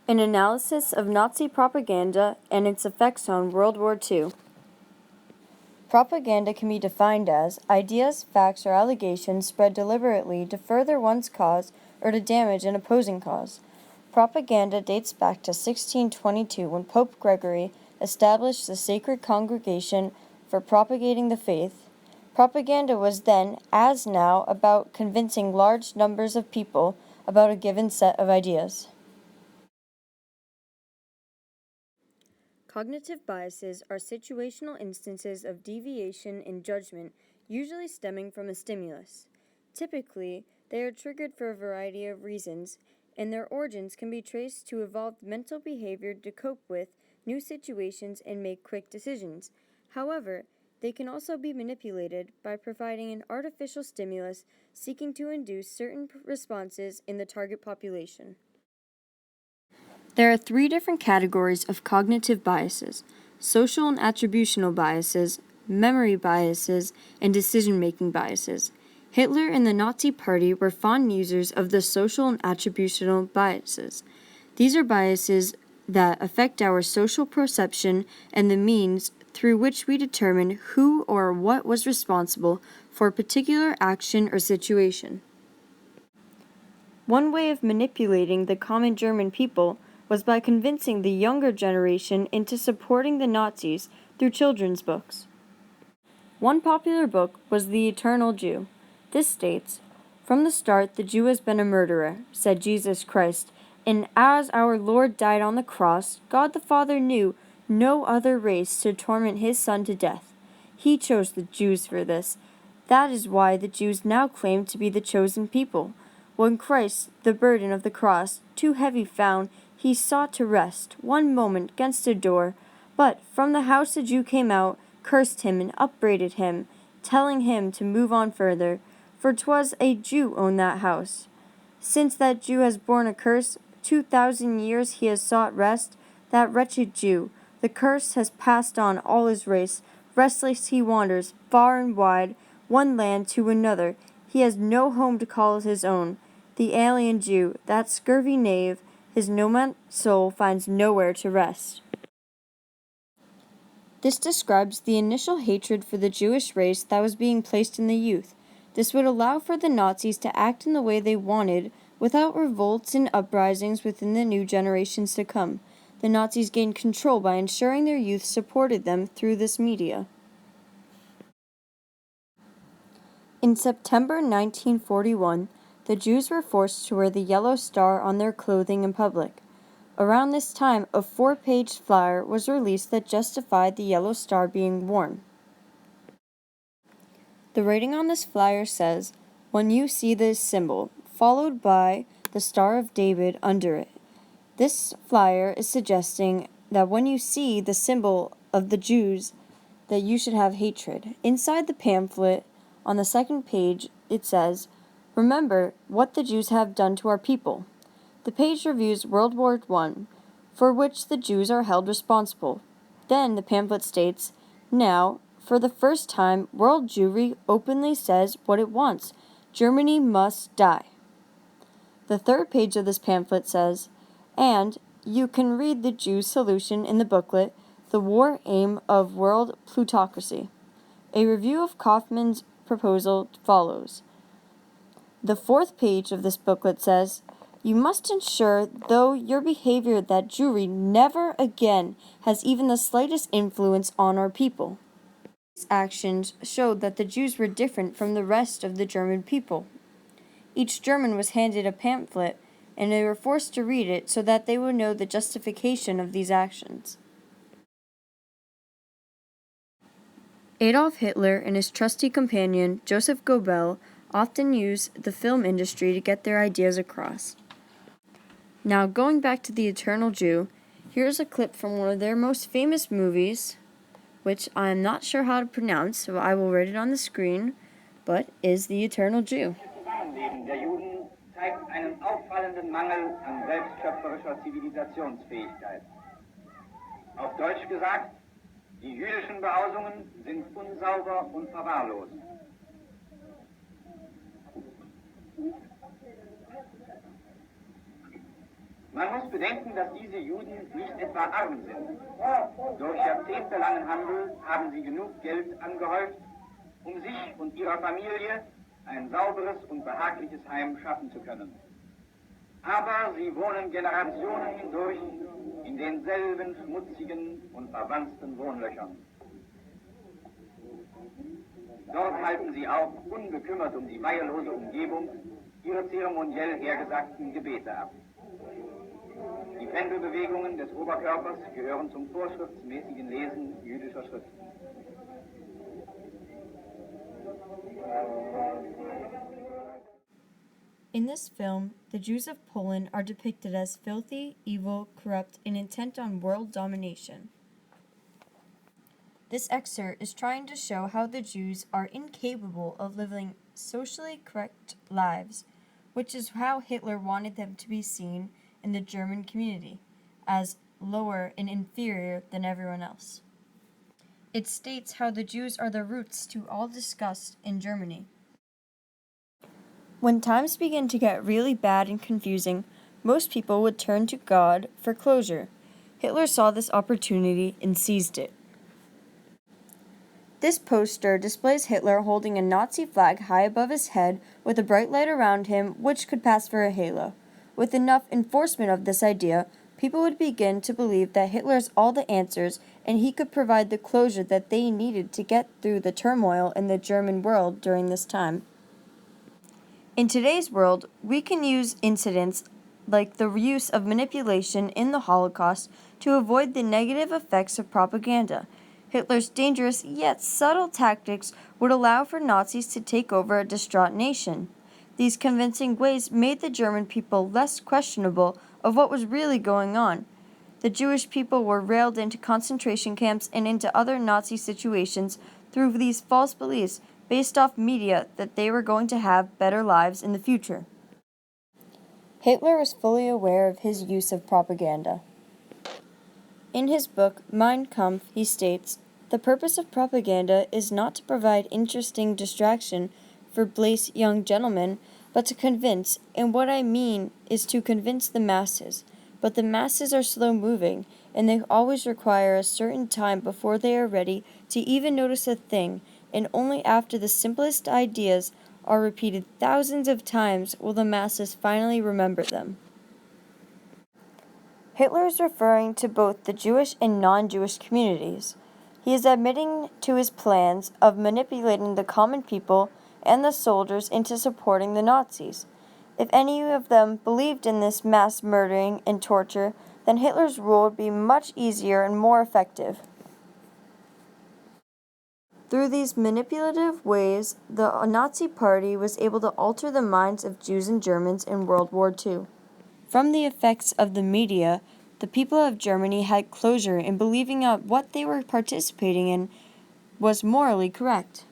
An analysis of Nazi propaganda and its effects on World War II. Propaganda can be defined as ideas, facts, or allegations spread deliberately to further one's cause or to damage an opposing cause. Propaganda dates back to 1622 when Pope Gregory established the Sacred Congregation for propagating the faith. Propaganda was then, as now, about convincing large numbers of people about a given set of ideas. Cognitive biases are situational instances of deviation in judgment, usually stemming from a stimulus. Typically, they are triggered for a variety of reasons, and their origins can be traced to evolved mental behavior to cope with new situations and make quick decisions. However, they can also be manipulated by providing an artificial stimulus seeking to induce certain responses in the target population. There are 3 different categories of cognitive biases: social and attributional biases, memory biases, and decision-making biases. Hitler and the Nazi Party were fond users of the social and attributional biases. These are biases that affect our social perception and the means through which we determine who or what was responsible for a particular action or situation. One way of manipulating the common German people was by convincing the younger generation into supporting the Nazis through children's books. One popular book was The Eternal Jew. This states, "From the start, the Jew has been a murderer," said Jesus Christ, "and as our Lord died on the cross, God the Father knew no other race to torment his Son to death. He chose the Jews for this. That is why the Jews now claim to be the chosen people. When Christ, the burden of the cross, too heavy found, he sought to rest, one moment, against a door. But from the house a Jew came out, cursed him, and upbraided him, telling him to move on further, for 'twas a Jew owned that house. Since that Jew has borne a curse, 2,000 years he has sought rest, that wretched Jew. The curse has passed on all his race. Restless he wanders, far and wide, one land to another. He has no home to call his own. The alien Jew, that scurvy knave, his nomad soul finds nowhere to rest." This describes the initial hatred for the Jewish race that was being placed in the youth. This would allow for the Nazis to act in the way they wanted without revolts and uprisings within the new generations to come. The Nazis gained control by ensuring their youth supported them through this media. In September 1941, the Jews were forced to wear the yellow star on their clothing in public. Around this time, a 4-page flyer was released that justified the yellow star being worn. The writing on this flyer says, "When you see this symbol," followed by the Star of David under it. This flyer is suggesting that when you see the symbol of the Jews, that you should have hatred. Inside the pamphlet, on the 2nd page, it says, "Remember what the Jews have done to our people." The page reviews World War I, for which the Jews are held responsible. Then the pamphlet states, "Now, for the first time, world Jewry openly says what it wants. Germany must die." The 3rd page of this pamphlet says, "And you can read the Jews' solution in the booklet, The War Aim of World Plutocracy." A review of Kaufman's proposal follows. The 4th page of this booklet says, "You must ensure, though your behavior, that Jewry never again has even the slightest influence on our people." These actions showed that the Jews were different from the rest of the German people. Each German was handed a pamphlet, and they were forced to read it so that they would know the justification of these actions. Adolf Hitler and his trusty companion, Joseph Goebbels, often used the film industry to get their ideas across. Now, going back to The Eternal Jew, here's a clip from one of their most famous movies, which I am not sure how to pronounce, so I will write it on the screen, but is The Eternal Jew. Zusammenleben der Juden zeigt einen auffallenden Mangel an selbstschöpferischer Zivilisationsfähigkeit. Auf Deutsch gesagt, die jüdischen Behausungen sind unsauber und verwahrlost. Man muss bedenken, dass diese Juden nicht etwa arm sind. Durch jahrzehntelangen Handel haben sie genug Geld angehäuft, um sich und ihrer Familie ein sauberes und behagliches Heim schaffen zu können. Aber sie wohnen Generationen hindurch in denselben schmutzigen und verwanzten Wohnlöchern. Dort halten sie auch, unbekümmert um die weihellose Umgebung, ihre zeremoniell hergesagten Gebete ab. Die Pendelbewegungen des Oberkörpers gehören zum vorschriftsmäßigen Lesen jüdischer Schriften. In this film, the Jews of Poland are depicted as filthy, evil, corrupt, and intent on world domination. This excerpt is trying to show how the Jews are incapable of living socially correct lives, which is how Hitler wanted them to be seen in the German community, as lower and inferior than everyone else. It states how the Jews are the roots to all disgust in Germany. When times begin to get really bad and confusing, most people would turn to God for closure. Hitler saw this opportunity and seized it. This poster displays Hitler holding a Nazi flag high above his head with a bright light around him which could pass for a halo. With enough enforcement of this idea, people would begin to believe that Hitler has all the answers and he could provide the closure that they needed to get through the turmoil in the German world during this time. In today's world, we can use incidents like the use of manipulation in the Holocaust to avoid the negative effects of propaganda. Hitler's dangerous yet subtle tactics would allow for Nazis to take over a distraught nation. These convincing ways made the German people less questionable of what was really going on. The Jewish people were railed into concentration camps and into other Nazi situations through these false beliefs based off media that they were going to have better lives in the future. Hitler was fully aware of his use of propaganda. In his book, Mein Kampf, he states, "The purpose of propaganda is not to provide interesting distraction for blase young gentlemen, but to convince, and what I mean is to convince the masses. But the masses are slow-moving, and they always require a certain time before they are ready to even notice a thing, and only after the simplest ideas are repeated thousands of times will the masses finally remember them." Hitler is referring to both the Jewish and non-Jewish communities. He is admitting to his plans of manipulating the common people and the soldiers into supporting the Nazis. If any of them believed in this mass murdering and torture, then Hitler's rule would be much easier and more effective. Through these manipulative ways, the Nazi Party was able to alter the minds of Jews and Germans in World War II. From the effects of the media, the people of Germany had closure in believing that what they were participating in was morally correct.